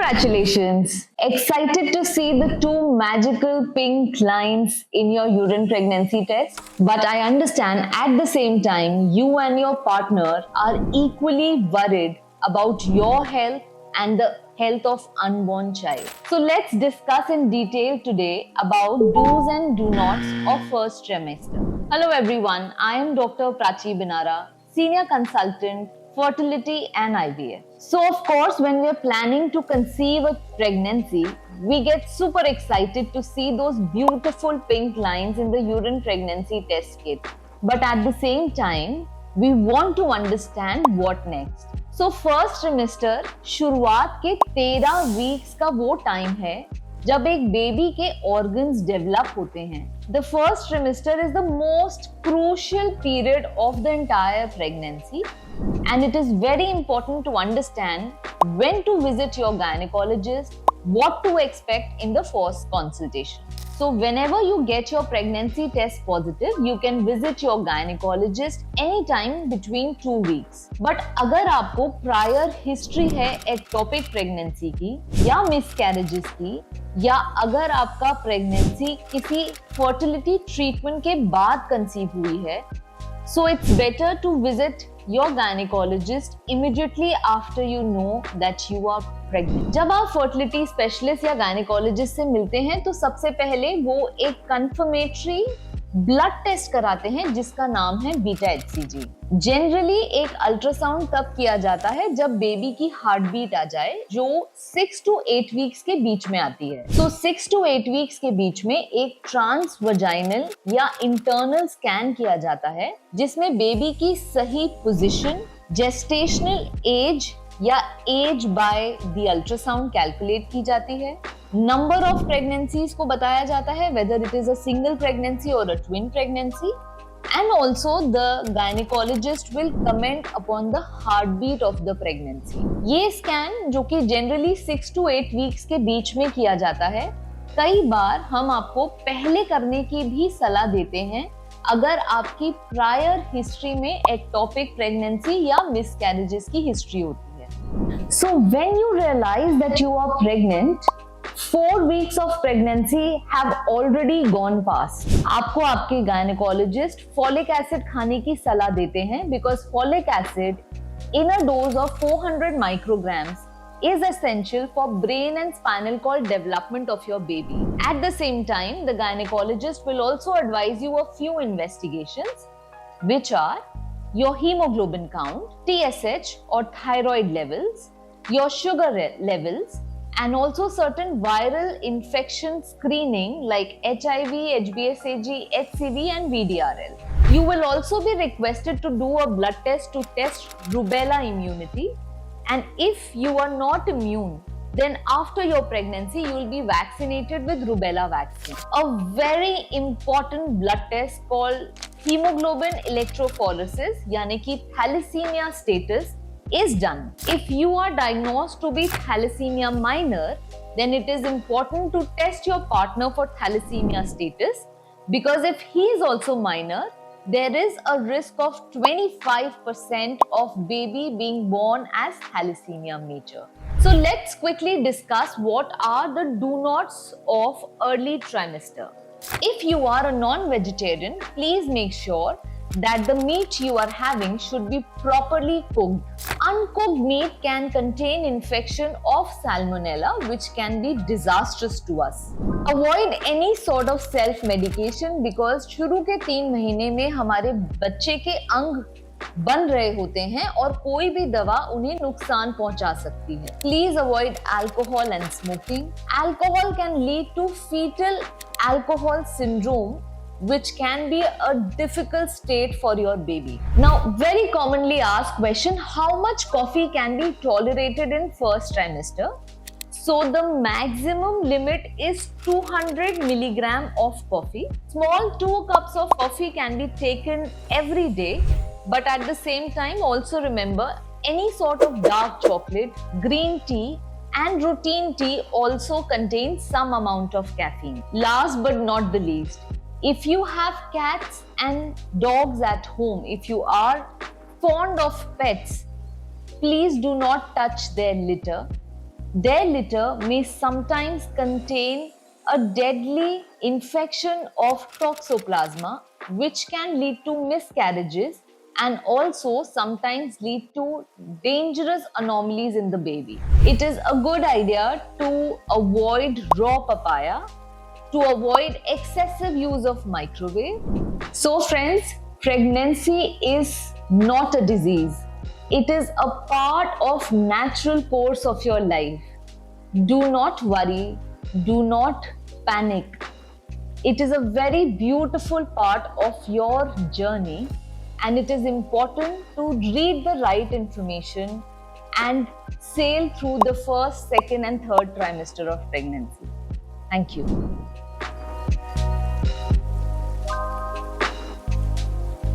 Congratulations! Excited to see the two magical pink lines in your urine pregnancy test? But I understand at the same time, you and your partner are equally worried about your health and the health of unborn child. So let's discuss in detail today about do's and do nots of first trimester. Hello everyone, I am Dr. Prachi Binara, Senior Consultant, Fertility and IVF. So of course, when we are planning to conceive a pregnancy, we get super excited to see those beautiful pink lines in the urine pregnancy test kit. But at the same time, we want to understand what next. So first trimester शुरुआत के 13 weeks का वो time है जब एक baby के organs develop होते हैं. The first trimester is the most crucial period of the entire pregnancy and it is very important to understand when to visit your gynecologist, what to expect in the first consultation. So whenever you get your pregnancy test positive, you can visit your gynecologist anytime between 2 weeks. But अगर आपको prior history है ectopic pregnancy की या miscarriages की, या अगर आपका pregnancy किसी fertility treatment के बाद conceive हुई है, so it's better to visit your gynecologist immediately after you know that you are pregnant. जब आप फर्टिलिटी स्पेशलिस्ट या गायनेकोलॉजिस्ट से मिलते हैं तो सबसे पहले वो एक कंफर्मेटरी ब्लड टेस्ट कराते हैं जिसका नाम है बीटा HCG. जनरली एक अल्ट्रासाउंड तब किया जाता है जब बेबी की हार्ट बीट आ जाए जो 6 to 8 वीक्स के बीच में आती है. तो 6 to 8 वीक्स के बीच में एक ट्रांस वजाइनल या इंटरनल स्कैन किया जाता है जिसमें बेबी की सही पोजीशन, जेस्टेशनल एज या age by the ultrasound calculate की जाती है. नंबर ऑफ प्रेगनेंसीज को बताया जाता है whether it is a single pregnancy or a twin pregnancy, and also the gynecologist will comment upon the heartbeat of the pregnancy. ये scan जो कि जनरली 6 to 8 वीक्स के बीच में किया जाता है, कई बार हम आपको पहले करने की भी सलाह देते हैं अगर आपकी प्रायर हिस्ट्री में एक्टोपिक प्रेगनेंसी या मिसकैरेजेस की हिस्ट्री होती है. So when you realize that you are pregnant, 4 weeks of pregnancy have already gone past. आपको आपके गायनेकोलॉजिस्ट फॉलिक एसिड खाने की सलाह देते हैं because folic acid in a dose of 400 micrograms is essential for brain and spinal cord development of your baby. At the same time, the gynecologist will also advise you a few investigations which are your hemoglobin count, TSH or thyroid levels, your sugar levels, and also certain viral infection screening like HIV, HBsAg, HCV and VDRL. You will also be requested to do a blood test to test rubella immunity, and if you are not immune, then after your pregnancy you will be vaccinated with rubella vaccine. A very important blood test called hemoglobin electrophoresis यानी कि thalassemia status is done. If you are diagnosed to be thalassemia minor, then it is important to test your partner for thalassemia status because if he is also minor, there is a risk of 25% of baby being born as thalassemia major. So let's quickly discuss what are the do nots of early trimester. If you are a non-vegetarian, please make sure that the meat you are having should be properly cooked. Uncooked meat can contain infection of salmonella which can be disastrous to us. Avoid any sort of self-medication because शुरू के 3 महीने में हमारे बच्चे के अंग बन रहे होते हैं और कोई भी दवा उन्हें नुकसान पहुंचा सकती है. Please avoid alcohol and smoking. Alcohol can lead to fetal alcohol syndrome which can be a difficult state for your baby. Now, very commonly asked question, how much coffee can be tolerated in first trimester? So the maximum limit is 200 milligram of coffee. Small 2 cups of coffee can be taken every day, but at the same time also remember any sort of dark chocolate, green tea and routine tea also contains some amount of caffeine. Last but not the least, if you have cats and dogs at home, if you are fond of pets, please do not touch their litter. Their litter may sometimes contain a deadly infection of toxoplasma, which can lead to miscarriages and also sometimes lead to dangerous anomalies in the baby. It is a good idea to avoid raw papaya, to avoid excessive use of microwave. So friends, pregnancy is not a disease. It is a part of natural course of your life. Do not worry, do not panic. It is a very beautiful part of your journey, and it is important to read the right information and sail through the first, second, and third trimester of pregnancy. Thank you.